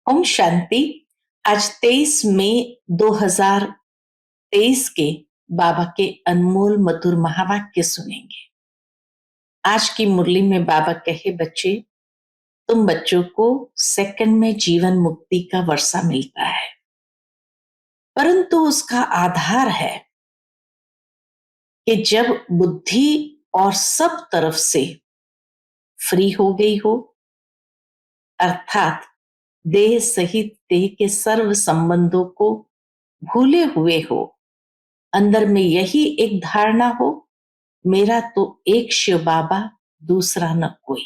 ओम शांति। आज 23 मई 2023 के बाबा के अनमोल मधुर महावाक्य सुनेंगे। आज की मुरली में बाबा कहे, बच्चे, तुम बच्चों को सेकंड में जीवन मुक्ति का वर्षा मिलता है, परंतु उसका आधार है कि जब बुद्धि और सब तरफ से फ्री हो गई हो, अर्थात देह सहित देह के सर्व संबंधों को भूले हुए हो, अंदर में यही एक धारणा हो, मेरा तो एक शिव बाबा, दूसरा न कोई।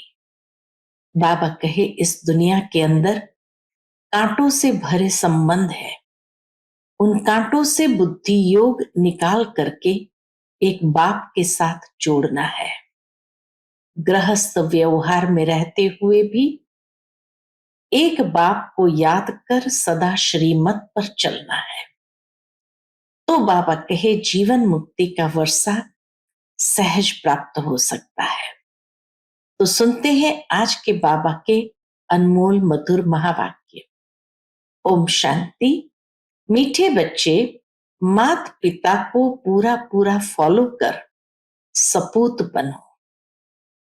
बाबा कहे, इस दुनिया के अंदर कांटों से भरे संबंध है, उन कांटों से बुद्धि योग निकाल करके एक बाप के साथ जोड़ना है। गृहस्थ व्यवहार में रहते हुए भी एक बाप को याद कर सदा श्रीमत पर चलना है। तो बाबा कहे, जीवन मुक्ति का वर्षा सहज प्राप्त हो सकता है। तो सुनते हैं आज के बाबा के अनमोल मधुर महावाक्य। ओम शांति। मीठे बच्चे, माता पिता को पूरा पूरा फॉलो कर सपूत बनो।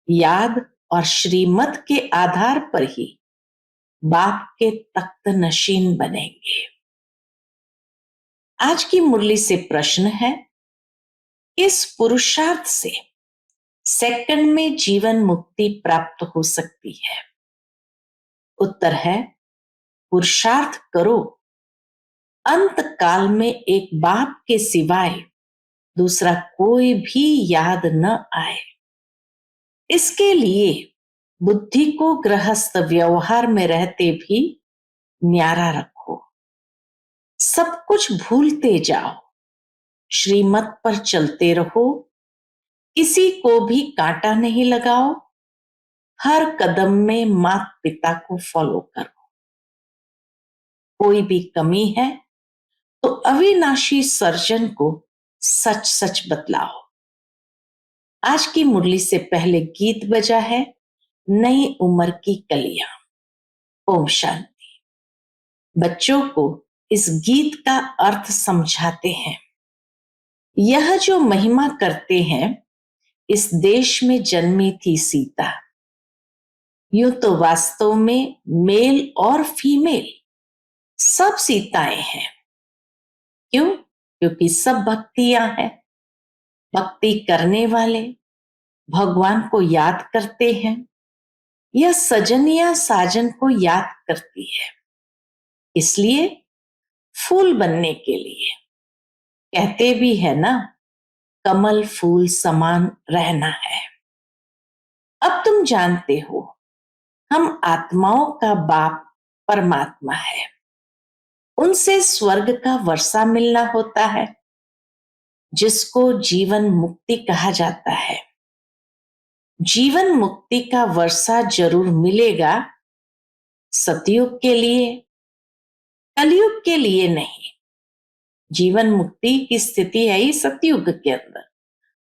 याद और श्रीमत के आधार पर ही बाप के तख्त नशीन बनेंगे। आज की मुरली से प्रश्न है, इस पुरुषार्थ से सेकंड में जीवन मुक्ति प्राप्त हो सकती है? उत्तर है, पुरुषार्थ करो, अंत काल में एक बाप के सिवाय दूसरा कोई भी याद न आए। इसके लिए बुद्धि को गृहस्थ व्यवहार में रहते भी न्यारा रखो, सब कुछ भूलते जाओ, श्रीमत पर चलते रहो, किसी को भी कांटा नहीं लगाओ, हर कदम में माता पिता को फॉलो करो। कोई भी कमी है तो अविनाशी सर्जन को सच सच बतलाओ। आज की मुरली से पहले गीत बजा है, नई उम्र की कलियां। ओम शांति। बच्चों को इस गीत का अर्थ समझाते हैं। यह जो महिमा करते हैं, इस देश में जन्मी थी सीता। यूं तो वास्तव में मेल और फीमेल सब सीताएं हैं। क्यों? क्योंकि सब भक्तियां हैं। भक्ति करने वाले भगवान को याद करते हैं। यह सजन या साजन को याद करती है, इसलिए फूल बनने के लिए कहते भी है ना, कमल फूल समान रहना है। अब तुम जानते हो, हम आत्माओं का बाप परमात्मा है। उनसे स्वर्ग का वर्षा मिलना होता है, जिसको जीवन मुक्ति कहा जाता है। जीवन मुक्ति का वर्षा जरूर मिलेगा, सतयुग के लिए, कलयुग के लिए नहीं। जीवन मुक्ति की स्थिति है ही सतयुग के अंदर,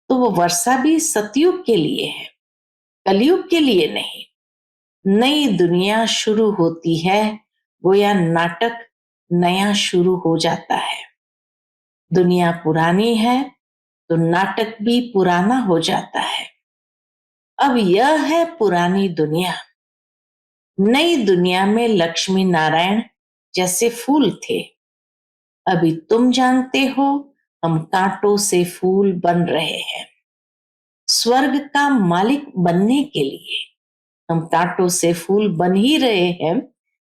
तो वो वर्षा भी सतयुग के लिए है, कलयुग के लिए नहीं। नई दुनिया शुरू होती है, गोया नाटक नया शुरू हो जाता है। दुनिया पुरानी है तो नाटक भी पुराना हो जाता है। अब यह है पुरानी दुनिया। नई दुनिया में लक्ष्मी नारायण जैसे फूल थे। अभी तुम जानते हो, हम कांटों से फूल बन रहे हैं। स्वर्ग का मालिक बनने के लिए हम कांटों से फूल बन ही रहे हैं,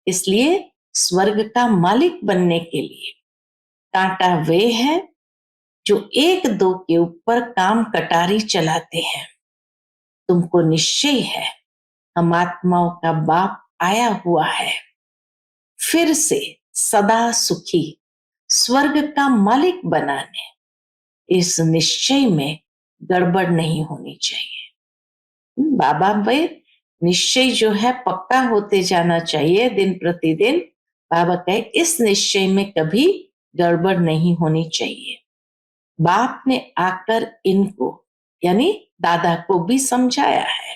इसलिए स्वर्ग का मालिक बनने के लिए कांटा वे हैं जो एक दो के ऊपर काम कटारी चलाते हैं। तुमको निश्चय है, हम आत्माओं का बाप आया हुआ है, फिर से सदा सुखी स्वर्ग का मालिक बनाने। इस निश्चय में गड़बड़ नहीं होनी चाहिए। बाबा भाई, निश्चय जो है पक्का होते जाना चाहिए दिन प्रतिदिन। बाबा कहे, इस निश्चय में कभी गड़बड़ नहीं होनी चाहिए। बाप ने आकर इनको यानी दादा को भी समझाया है।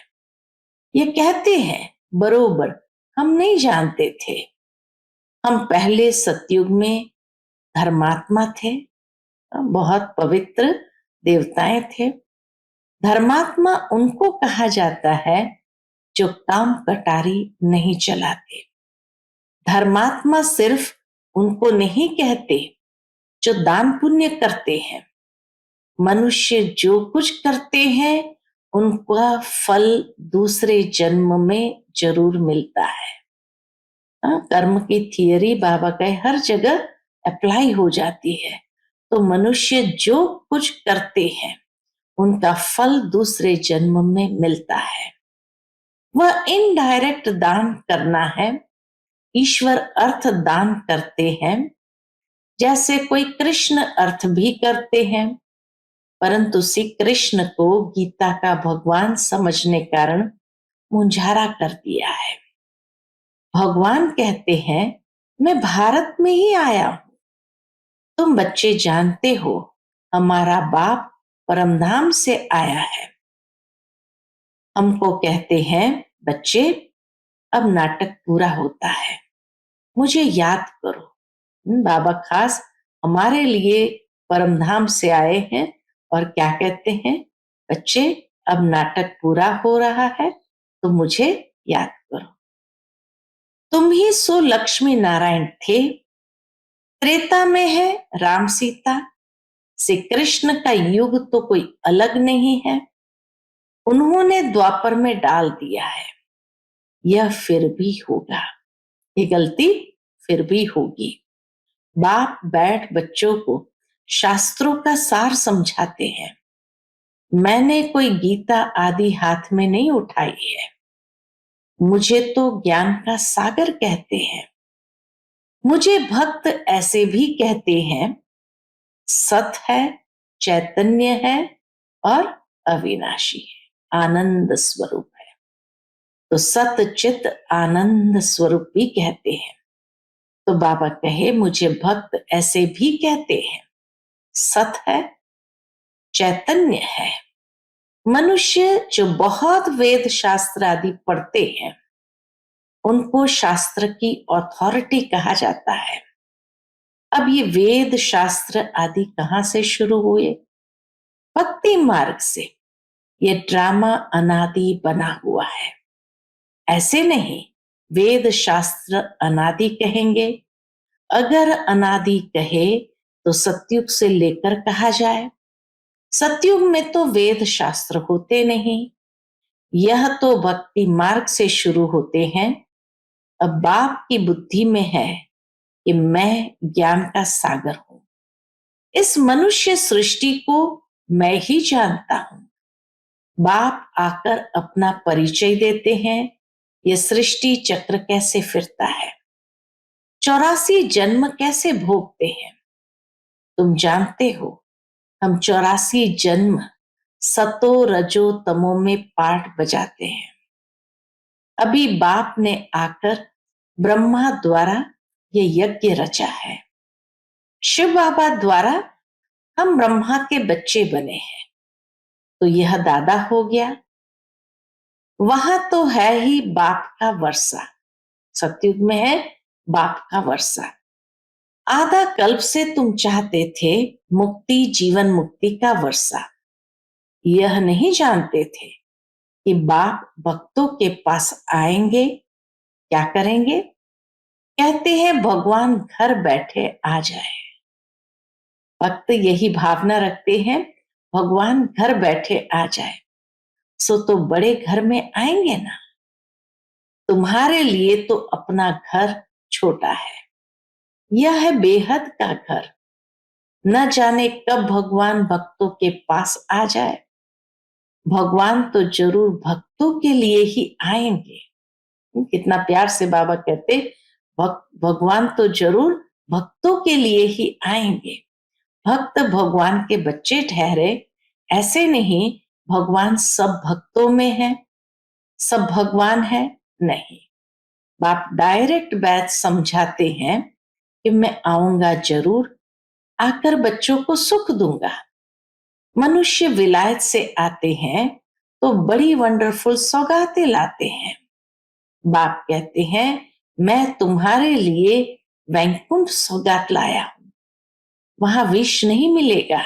ये कहते हैं बरोबर, हम नहीं जानते थे, हम पहले सतयुग में धर्मात्मा थे, बहुत पवित्र देवताएं थे। धर्मात्मा उनको कहा जाता है जो काम कटारी नहीं चलाते। धर्मात्मा सिर्फ उनको नहीं कहते जो दान पुण्य करते हैं। मनुष्य जो कुछ करते हैं उनका फल दूसरे जन्म में जरूर मिलता है। कर्म की थियरी बाबा कहे हर जगह अप्लाई हो जाती है। तो मनुष्य जो कुछ करते हैं उनका फल दूसरे जन्म में मिलता है। वह इनडायरेक्ट दान करना है। ईश्वर अर्थ दान करते हैं, जैसे कोई कृष्ण अर्थ भी करते हैं, परंतु श्री कृष्ण को गीता का भगवान समझने कारण मुंझारा कर दिया है। भगवान कहते हैं मैं भारत में ही आया हूं। तुम बच्चे जानते हो हमारा बाप परमधाम से आया है। हमको कहते हैं बच्चे अब नाटक पूरा होता है, मुझे याद करो। बाबा खास हमारे लिए परमधाम से आए हैं और क्या कहते हैं, बच्चे अब नाटक पूरा हो रहा है तो मुझे याद करो। तुम ही सो लक्ष्मी नारायण थे। त्रेता में है राम सीता, श्री कृष्ण का युग तो कोई अलग नहीं है। उन्होंने द्वापर में डाल दिया है, यह फिर भी होगा, ये गलती फिर भी होगी। बाप बैठ बच्चों को शास्त्रों का सार समझाते हैं। मैंने कोई गीता आदि हाथ में नहीं उठाई है, मुझे तो ज्ञान का सागर कहते हैं। मुझे भक्त ऐसे भी कहते हैं, सत है, चैतन्य है और अविनाशी है, आनंद स्वरूप है। तो सत चित आनंद स्वरूप भी कहते हैं। तो बाबा कहे मुझे भक्त ऐसे भी कहते हैं, सत है, चैतन्य है। मनुष्य जो बहुत वेद शास्त्र आदि पढ़ते हैं उनको शास्त्र की अथॉरिटी कहा जाता है। अब ये वेद शास्त्र आदि कहां से शुरू हुए? भक्ति मार्ग से। ये ड्रामा अनादि बना हुआ है। ऐसे नहीं वेद शास्त्र अनादि कहेंगे। अगर अनादि कहे तो सतयुग से लेकर कहा जाए। सतयुग में तो वेद शास्त्र होते नहीं, यह तो भक्ति मार्ग से शुरू होते हैं। अब बाप की बुद्धि में है कि मैं ज्ञान का सागर हूं, इस मनुष्य सृष्टि को मैं ही जानता हूं। बाप आकर अपना परिचय देते हैं, यह सृष्टि चक्र कैसे फिरता है, 84 जन्म कैसे भोगते हैं। तुम जानते हो हम 84 जन्म सतो रजो तमो में पाठ बजाते हैं। अभी बाप ने आकर ब्रह्मा द्वारा ये यज्ञ रचा है। शिव बाबा द्वारा हम ब्रह्मा के बच्चे बने हैं, तो यह दादा हो गया। वहां तो है ही बाप का वर्षा, सतयुग में है बाप का वर्षा। आधा कल्प से तुम चाहते थे मुक्ति, जीवन मुक्ति का वर्षा। यह नहीं जानते थे कि बाप भक्तों के पास आएंगे, क्या करेंगे? कहते हैं भगवान घर बैठे आ जाए। भक्त यही भावना रखते हैं, भगवान घर बैठे आ जाए। सो तो बड़े घर में आएंगे ना। तुम्हारे लिए तो अपना घर छोटा है, यह है बेहद का घर। न जाने कब भगवान भक्तों के पास आ जाए। भगवान तो जरूर भक्तों के लिए ही आएंगे। कितना प्यार से बाबा कहते, भगवान तो जरूर भक्तों के लिए ही आएंगे। भक्त भगवान के बच्चे ठहरे, ऐसे नहीं भगवान सब भक्तों में है, सब भगवान है, नहीं। बाप डायरेक्ट बात समझाते हैं कि मैं आऊंगा जरूर, आकर बच्चों को सुख दूंगा। मनुष्य विलायत से आते हैं तो बड़ी वंडरफुल सौगातें लाते हैं। बाप कहते हैं मैं तुम्हारे लिए वैकुंठ सौगात लाया हूं, वहां विष नहीं मिलेगा।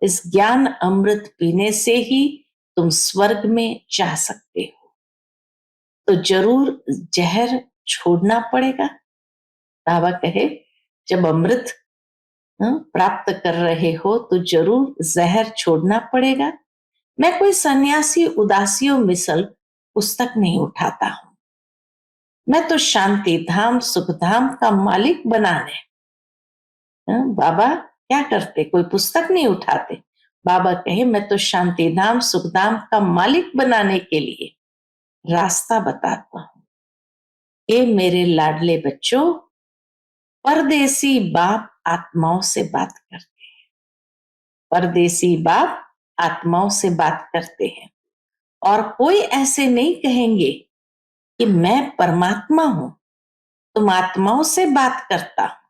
इस ज्ञान अमृत पीने से ही तुम स्वर्ग में जा सकते हो। तो जरूर जहर छोड़ना पड़ेगा। बाबा कहे जब अमृत प्राप्त कर रहे हो तो जरूर जहर छोड़ना पड़ेगा। मैं कोई सन्यासी उदासियों मिसल पुस्तक नहीं उठाता हूं। मैं तो शांति धाम सुख धाम का मालिक बनाने। बाबा क्या करते? कोई पुस्तक नहीं उठाते। बाबा कहे मैं तो शांति धाम सुख धाम का मालिक बनाने के लिए रास्ता बताता हूं। ए मेरे लाडले बच्चों, परदेसी बाप आत्माओं से बात करते हैं। परदेसी बाप आत्माओं से बात करते हैं और कोई ऐसे नहीं कहेंगे कि मैं परमात्मा हूं, तुम आत्माओं से बात करता हूं।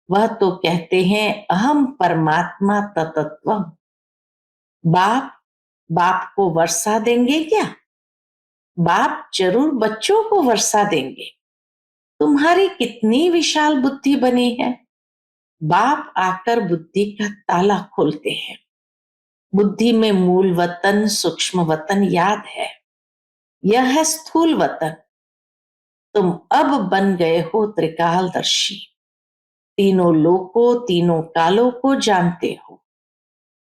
वह तो कहते हैं अहम परमात्मा तत्त्वम्। बाप बाप को वर्षा देंगे क्या? बाप जरूर बच्चों को वर्षा देंगे। तुम्हारी कितनी विशाल बुद्धि बनी है। बाप आकर बुद्धि का ताला खोलते हैं। बुद्धि में मूल वतन सूक्ष्म वतन याद है, यह है स्थूल वतन। तुम अब बन गए हो त्रिकालदर्शी, तीनों लोकों तीनों कालों को जानते हो।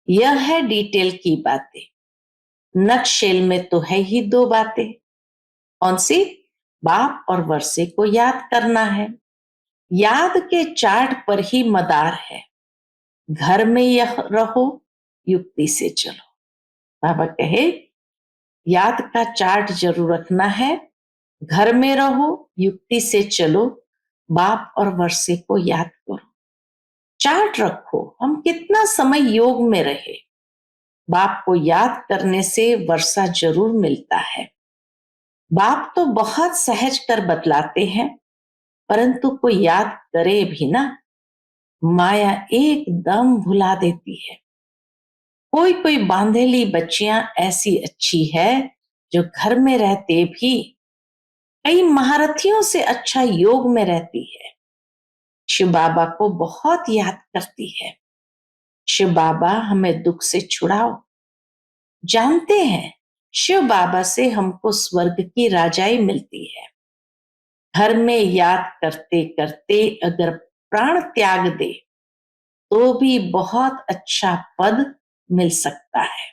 यह है डिटेल की बातें। नक्शेल में तो है ही दो बातें। कौन सी? बाप और वर्षे को याद करना है। याद के चार्ट पर ही मदार है। घर में यह रहो, युक्ति से चलो। बाबा कहे याद का चार्ट जरूर रखना है। घर में रहो, युक्ति से चलो, बाप और वर्षे को याद करो। चार्ट रखो, हम कितना समय योग में रहे। बाप को याद करने से वर्षा जरूर मिलता है। बाप तो बहुत सहज कर बतलाते हैं, परंतु कोई याद करे भी ना, माया एकदम भुला देती है। कोई कोई बांधेली बच्चियां ऐसी अच्छी है जो घर में रहते भी कई महारथियों से अच्छा योग में रहती है। शिव बाबा को बहुत याद करती है। शिव बाबा हमें दुख से छुड़ाओ। जानते हैं शिव बाबा से हमको स्वर्ग की राजाई मिलती है। घर में याद करते करते अगर प्राण त्याग दे तो भी बहुत अच्छा पद मिल सकता है।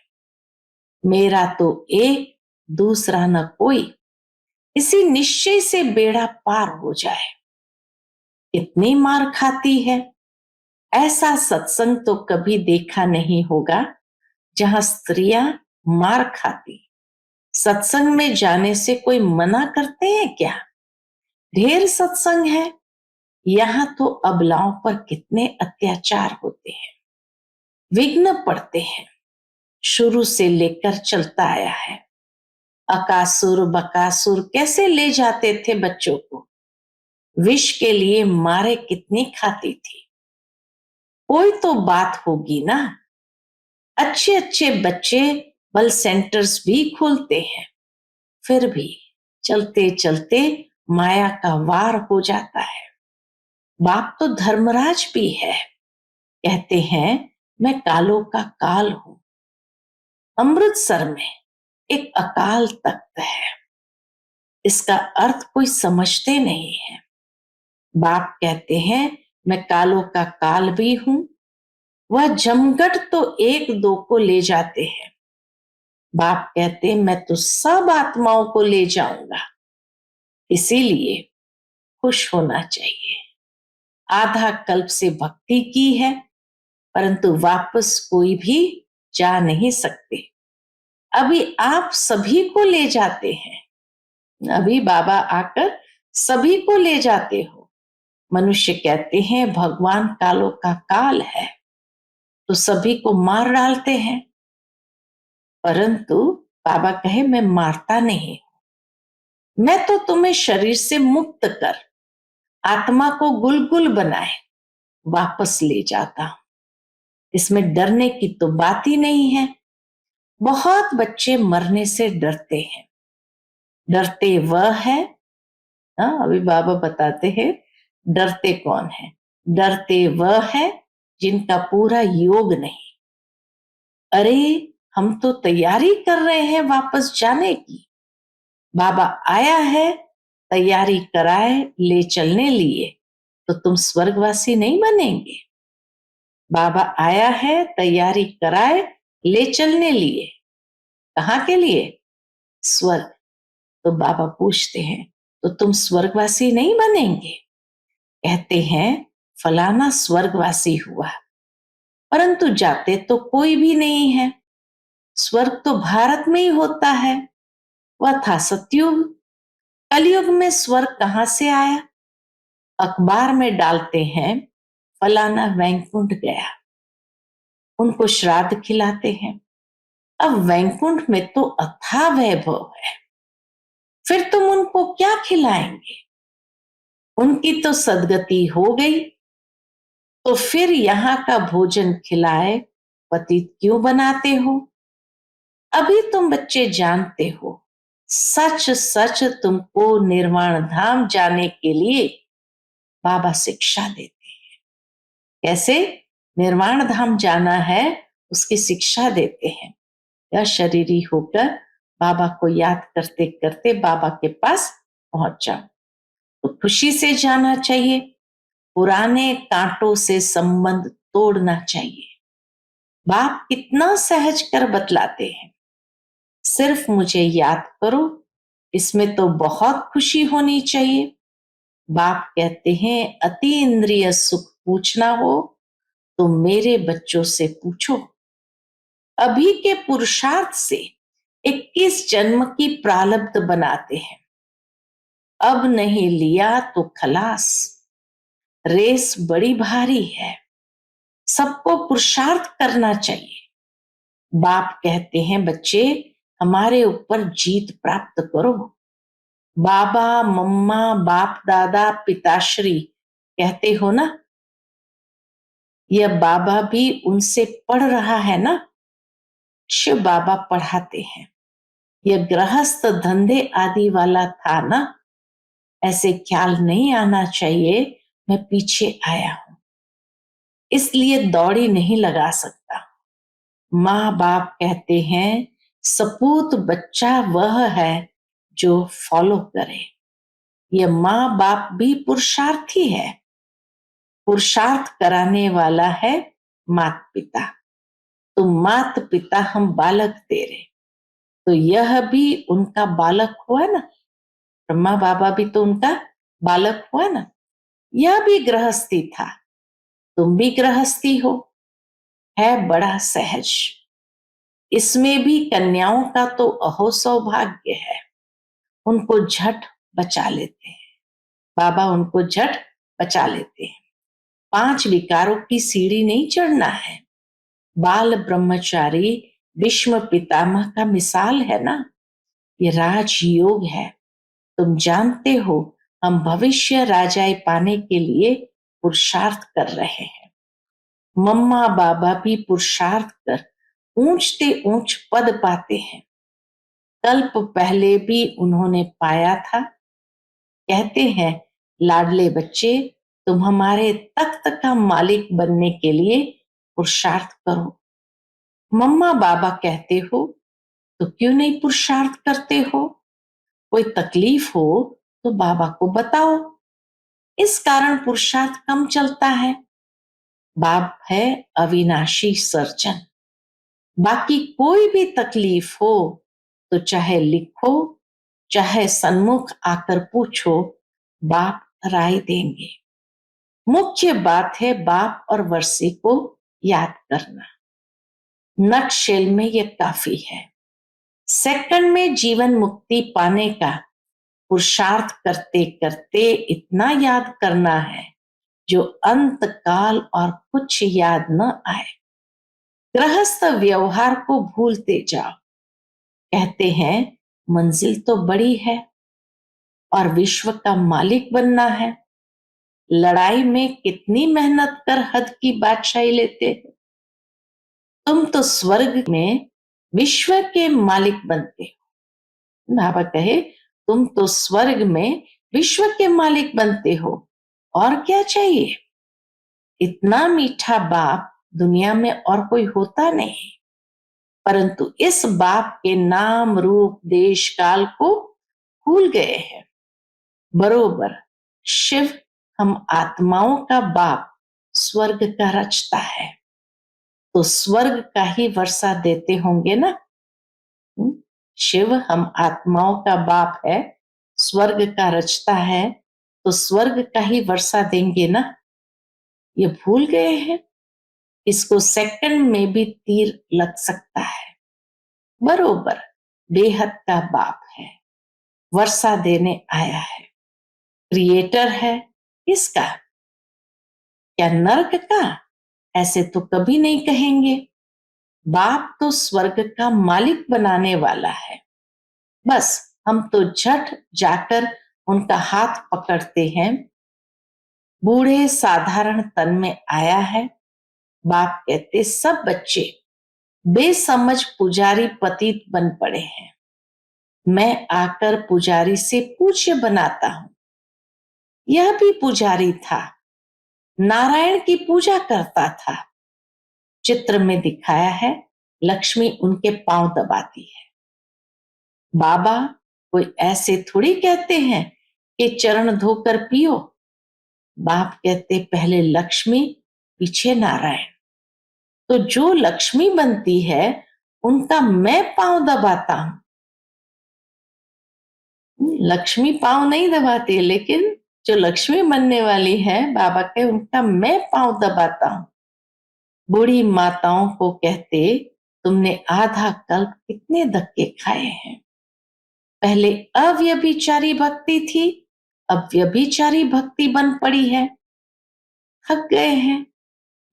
मेरा तो एक दूसरा न कोई, इसी निश्चय से बेड़ा पार हो जाए। कितनी मार खाती है। ऐसा सत्संग तो कभी देखा नहीं होगा जहां स्त्रियां मार खाती। सत्संग में जाने से कोई मना करते हैं क्या? ढेर सत्संग है। यहां तो अबलाओं पर कितने अत्याचार होते हैं, विघ्न पड़ते हैं। शुरू से लेकर चलता आया है। अकासुर बकासुर कैसे ले जाते थे बच्चों को, विष के लिए मारे कितनी खाती थी। कोई तो बात होगी ना। अच्छे अच्छे बच्चे बल सेंटर्स भी खोलते हैं, फिर भी चलते चलते माया का वार हो जाता है। बाप तो धर्मराज भी है। कहते हैं मैं कालों का काल हूं। अमृतसर में एक अकाल तख्त है, इसका अर्थ कोई समझते नहीं है। बाप कहते हैं मैं कालों का काल भी हूं। वह जमघट तो एक दो को ले जाते हैं। बाप कहते हैं मैं तो सब आत्माओं को ले जाऊंगा। इसीलिए खुश होना चाहिए। आधा कल्प से भक्ति की है, परंतु वापस कोई भी जा नहीं सकते। अभी आप सभी को ले जाते हैं। अभी बाबा आकर सभी को ले जाते हो। मनुष्य कहते हैं भगवान कालों का काल है तो सभी को मार डालते हैं, परंतु बाबा कहे मैं मारता नहीं। मैं तो तुम्हें शरीर से मुक्त कर आत्मा को गुलगुल बनाए वापस ले जाता हूं। इसमें डरने की तो बात ही नहीं है। बहुत बच्चे मरने से डरते हैं। डरते वह है, अभी बाबा बताते हैं डरते कौन है? डरते वह है जिनका पूरा योग नहीं। अरे, हम तो तैयारी कर रहे हैं वापस जाने की। बाबा आया है तैयारी कराए ले चलने लिए, तो तुम स्वर्गवासी नहीं बनेंगे? बाबा आया है तैयारी कराए ले चलने लिए, कहाँ के लिए? स्वर्ग। तो बाबा पूछते हैं, तो तुम स्वर्गवासी नहीं बनेंगे? कहते हैं फलाना स्वर्गवासी हुआ, परंतु जाते तो कोई भी नहीं है। स्वर्ग तो भारत में ही होता है। वह था सतयुग। कलयुग में स्वर्ग कहां से आया? अखबार में डालते हैं फलाना वैकुंठ गया, उनको श्राद्ध खिलाते हैं। अब वैकुंठ में तो अथाह वैभव है, फिर तुम उनको क्या खिलाएंगे? उनकी तो सदगति हो गई, तो फिर यहाँ का भोजन खिलाए पतित क्यों बनाते हो? अभी तुम बच्चे जानते हो, सच सच तुमको निर्वाण धाम जाने के लिए बाबा शिक्षा देते। कैसे निर्वाण धाम जाना है उसकी शिक्षा देते हैं। यह शरीरी होकर बाबा को याद करते करते बाबा के पास पहुंच जाओ, तो खुशी से जाना चाहिए। पुराने कांटों से संबंध तोड़ना चाहिए। बाप कितना सहज कर बतलाते हैं, सिर्फ मुझे याद करो, इसमें तो बहुत खुशी होनी चाहिए। बाप कहते हैं अति इंद्रिय सुख पूछना हो तो मेरे बच्चों से पूछो। अभी के पुरुषार्थ से 21 जन्म की प्रारब्ध बनाते हैं। अब नहीं लिया तो खलास। रेस बड़ी भारी है, सबको पुरुषार्थ करना चाहिए। बाप कहते हैं बच्चे हमारे ऊपर जीत प्राप्त करो। बाबा मम्मा बाप दादा पिताश्री कहते हो ना, यह बाबा भी उनसे पढ़ रहा है ना। शिव बाबा पढ़ाते हैं, यह गृहस्थ धंधे आदि वाला था ना, ऐसे ख्याल नहीं आना चाहिए मैं पीछे आया हूं, इसलिए दौड़ी नहीं लगा सकता। माँ बाप कहते हैं सपूत बच्चा वह है जो फॉलो करे। यह माँ बाप भी पुरुषार्थी है, पुरुषार्थ कराने वाला है मात पिता। तो मात पिता हम बालक तेरे, तो यह भी उनका बालक हुआ ना। ब्रह्मा बाबा भी तो उनका बालक हुआ ना। यह भी गृहस्थी था, तुम भी गृहस्थी हो, है बड़ा सहज। इसमें भी कन्याओं का तो अहो सौभाग्य है, उनको झट बचा लेते हैं। बाबा उनको झट बचा लेते हैं। 5 विकारों की सीढ़ी नहीं चढ़ना है। बाल ब्रह्मचारी विश्व पितामह का मिसाल है ना। ये राजयोग है। तुम जानते हो हम भविष्य राजाए पाने के लिए पुरुषार्थ कर रहे हैं। मम्मा बाबा भी पुरुषार्थ कर ऊंचते ऊंच पद पाते हैं। कल्प पहले भी उन्होंने पाया था। कहते हैं लाडले बच्चे तुम हमारे तख्त का मालिक बनने के लिए पुरुषार्थ करो। मम्मा बाबा कहते हो तो क्यों नहीं पुरुषार्थ करते हो? कोई तकलीफ हो तो बाबा को बताओ, इस कारण पुरुषार्थ कम चलता है। बाप है अविनाशी सर्जन। बाकी कोई भी तकलीफ हो तो चाहे लिखो चाहे सन्मुख आकर पूछो, बाप राय देंगे। मुख्य बात है बाप और वर्षी को याद करना। नटशेल में यह काफी है। सेकंड में जीवन मुक्ति पाने का पुरुषार्थ करते करते इतना याद करना है जो अंत काल और कुछ याद न आए। गृहस्थ व्यवहार को भूलते जाओ। कहते हैं मंजिल तो बड़ी है और विश्व का मालिक बनना है। लड़ाई में कितनी मेहनत कर हद की बादशाही लेते हैं। तुम तो स्वर्ग में विश्व के मालिक बनते हो। बाबा कहे तुम तो स्वर्ग में विश्व के मालिक बनते हो और क्या चाहिए? इतना मीठा बाप दुनिया में और कोई होता नहीं, परंतु इस बाप के नाम रूप देश काल को भूल गए हैं। बरोबर शिव हम आत्माओं का बाप स्वर्ग का रचता है, तो स्वर्ग का ही वर्षा देते होंगे ना। शिव हम आत्माओं का बाप है, स्वर्ग का रचता है, तो स्वर्ग का ही वर्षा देंगे ना। ये भूल गए हैं। इसको सेकंड में भी तीर लग सकता है। बरोबर बेहद का बाप है, वर्षा देने आया है। क्रिएटर है किसका? क्या नर्क का? ऐसे तो कभी नहीं कहेंगे। बाप तो स्वर्ग का मालिक बनाने वाला है। बस हम तो झट जाकर उनका हाथ पकड़ते हैं। बूढ़े साधारण तन में आया है। बाप कहते सब बच्चे बेसमझ पुजारी पतित बन पड़े हैं। मैं आकर पुजारी से पूज्य बनाता हूं। यह भी पुजारी था, नारायण की पूजा करता था। चित्र में दिखाया है लक्ष्मी उनके पांव दबाती है। बाबा कोई ऐसे थोड़ी कहते हैं कि चरण धोकर पियो। बाप कहते पहले लक्ष्मी पीछे नारायण। तो जो लक्ष्मी बनती है उनका मैं पांव दबाता हूं। लक्ष्मी पांव नहीं दबाती, लेकिन जो लक्ष्मी बनने वाली है बाबा के, उनका मैं पांव दबाता हूं। बूढ़ी माताओं को कहते तुमने आधा कल्प कितने धक्के खाए हैं। पहले अव्यभिचारी भक्ति थी, अब व्यभिचारी भक्ति बन पड़ी है। थक गए हैं।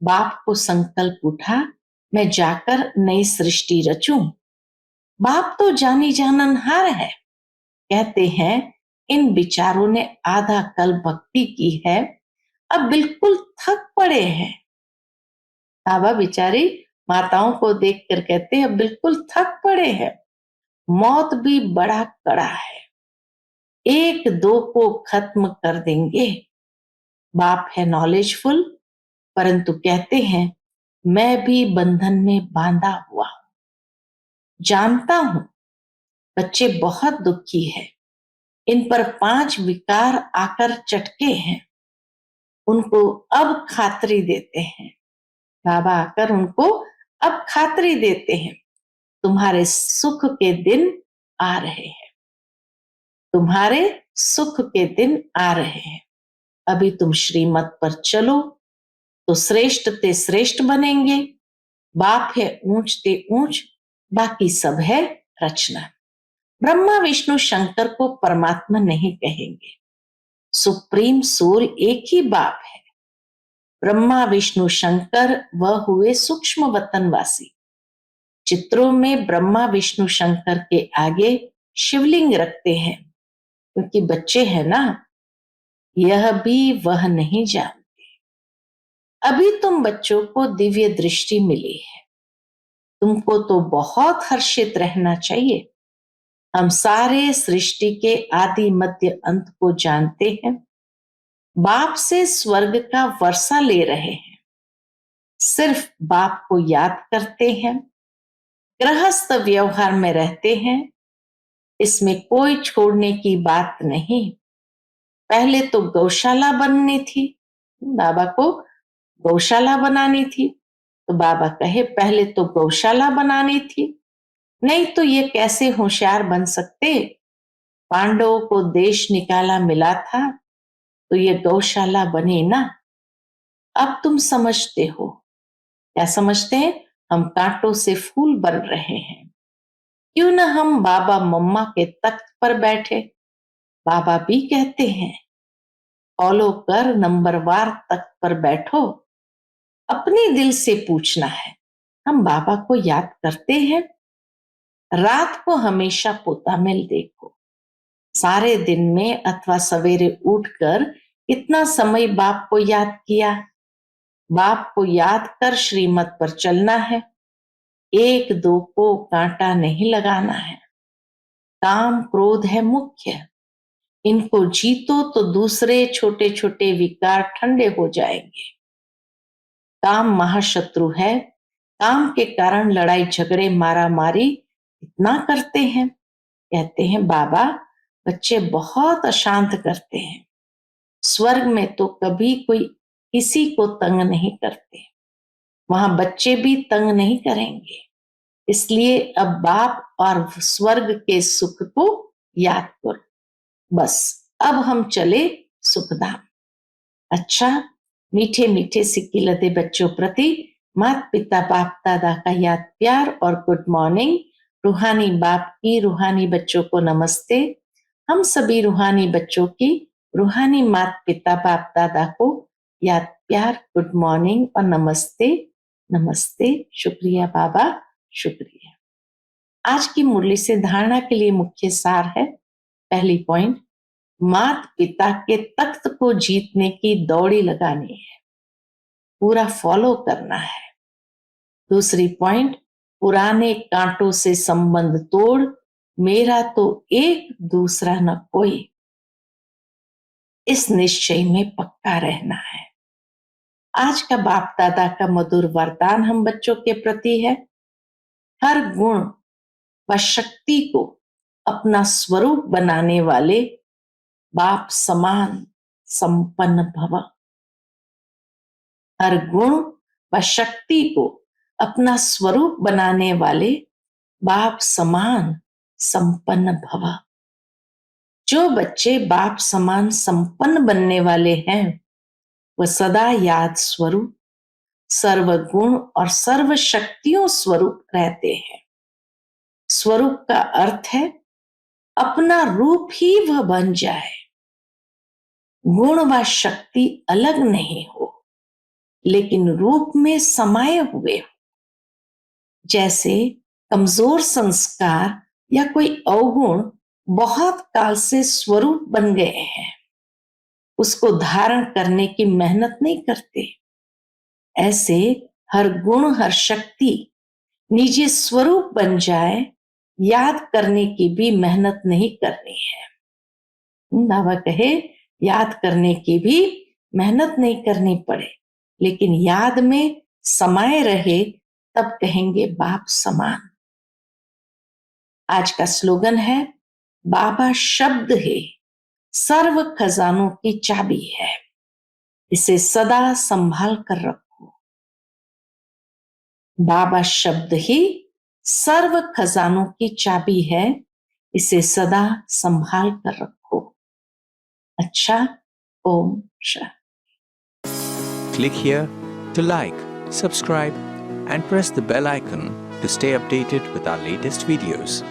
बाप को संकल्प उठा मैं जाकर नई सृष्टि रचूं। बाप तो जानी जाननहार है। कहते हैं इन विचारों ने आधा कल भक्ति की है, अब बिल्कुल थक पड़े हैं। बाबा बिचारी माताओं को देखकर कहते हैं अब बिल्कुल थक पड़े हैं। मौत भी बड़ा कड़ा है, एक दो को खत्म कर देंगे। बाप है नॉलेजफुल, परंतु कहते हैं मैं भी बंधन में बांधा हुआ हूं। जानता हूं बच्चे बहुत दुखी है। इन पर 5 विकार आकर चटके हैं। उनको अब खातरी देते हैं। बाबा आकर उनको अब खातरी देते हैं। तुम्हारे सुख के दिन आ रहे हैं। तुम्हारे सुख के दिन आ रहे हैं। अभी तुम श्रीमत पर चलो तो श्रेष्ठ ते श्रेष्ठ बनेंगे। बाप है ऊंच ते ऊंच, बाकी सब है रचना। ब्रह्मा विष्णु शंकर को परमात्मा नहीं कहेंगे। सुप्रीम सोल एक ही बाप है। ब्रह्मा विष्णु शंकर वह हुए सूक्ष्म वतनवासी। चित्रों में ब्रह्मा विष्णु शंकर के आगे शिवलिंग रखते हैं, क्योंकि बच्चे हैं ना, यह भी वह नहीं जानते। अभी तुम बच्चों को दिव्य दृष्टि मिली है। तुमको तो बहुत हर्षित रहना चाहिए। हम सारे सृष्टि के आदि मध्य अंत को जानते हैं। बाप से स्वर्ग का वर्षा ले रहे हैं। सिर्फ बाप को याद करते हैं। गृहस्थ व्यवहार में रहते हैं। इसमें कोई छोड़ने की बात नहीं। पहले तो गौशाला बननी थी, बाबा को गौशाला बनानी थी। तो बाबा कहे पहले तो गौशाला बनानी थी, नहीं तो ये कैसे होशियार बन सकते। पांडवों को देश निकाला मिला था, तो ये गौशाला बनी ना। अब तुम समझते हो। क्या समझते हैं? हम कांटों से फूल बन रहे हैं। क्यों ना हम बाबा मम्मा के तख्त पर बैठे। बाबा भी कहते हैं फॉलो कर, नंबरवार तख्त पर बैठो। अपने दिल से पूछना है। हम बाबा को याद करते हैं। रात को हमेशा पोता मेल देखो। सारे दिन में अथवा सवेरे उठकर कितना समय बाप को याद किया। बाप को याद कर श्रीमत पर चलना है। एक दो को कांटा नहीं लगाना है। काम क्रोध है मुख्य। इनको जीतो तो दूसरे छोटे छोटे विकार ठंडे हो जाएंगे। काम महाशत्रु है। काम के कारण लड़ाई झगड़े मारा मारी इतना करते हैं। कहते हैं बाबा बच्चे बहुत अशांत करते हैं। स्वर्ग में तो कभी कोई किसी को तंग नहीं करते, वहां बच्चे भी तंग नहीं करेंगे। इसलिए अब बाप और स्वर्ग के सुख को याद करो। बस अब हम चले सुखधाम। अच्छा, मीठे मीठे सिक्के लदे बच्चों प्रति माता पिता बाप दादा का याद प्यार और गुड मॉर्निंग। रूहानी बाप की रूहानी बच्चों को नमस्ते। हम सभी रूहानी बच्चों की रूहानी माता पिता बाप दादा को याद प्यार गुड मॉर्निंग और नमस्ते। नमस्ते, शुक्रिया बाबा, शुक्रिया। आज की मुरली से धारणा के लिए मुख्य सार है। पहली पॉइंट, माता पिता के तख्त को जीतने की दौड़ी लगानी है, पूरा फॉलो करना है। दूसरी पॉइंट, पुराने कांटों से संबंध तोड़, मेरा तो एक दूसरा न कोई, इस निश्चय में पक्का रहना है। आज का बाप दादा का मधुर वरदान हम बच्चों के प्रति है, हर गुण व शक्ति को अपना स्वरूप बनाने वाले बाप समान संपन्न भव। हर गुण व शक्ति को अपना स्वरूप बनाने वाले बाप समान संपन्न भव। जो बच्चे बाप समान संपन्न बनने वाले हैं वह सदा याद स्वरूप, सर्वगुण और सर्व शक्तियों स्वरूप रहते हैं। स्वरूप का अर्थ है अपना रूप ही वह बन जाए, गुण व शक्ति अलग नहीं हो लेकिन रूप में समाये हुए हो। जैसे कमजोर संस्कार या कोई अवगुण बहुत काल से स्वरूप बन गए हैं, उसको धारण करने की मेहनत नहीं करते, ऐसे हर गुण हर शक्ति निजी स्वरूप बन जाए, याद करने की भी मेहनत नहीं करनी है। बाबा कहे याद करने की भी मेहनत नहीं करनी पड़े, लेकिन याद में समाये रहे तब कहेंगे बाप समान। आज का स्लोगन है, बाबा शब्द है सर्व खजानों की चाबी है, इसे सदा संभाल कर रखो। बाबा शब्द ही सर्व खजानों की चाबी है, इसे सदा संभाल कर रखो। अच्छा, Om Shanti. Click here to like, subscribe, and press the bell icon to stay updated with our latest videos.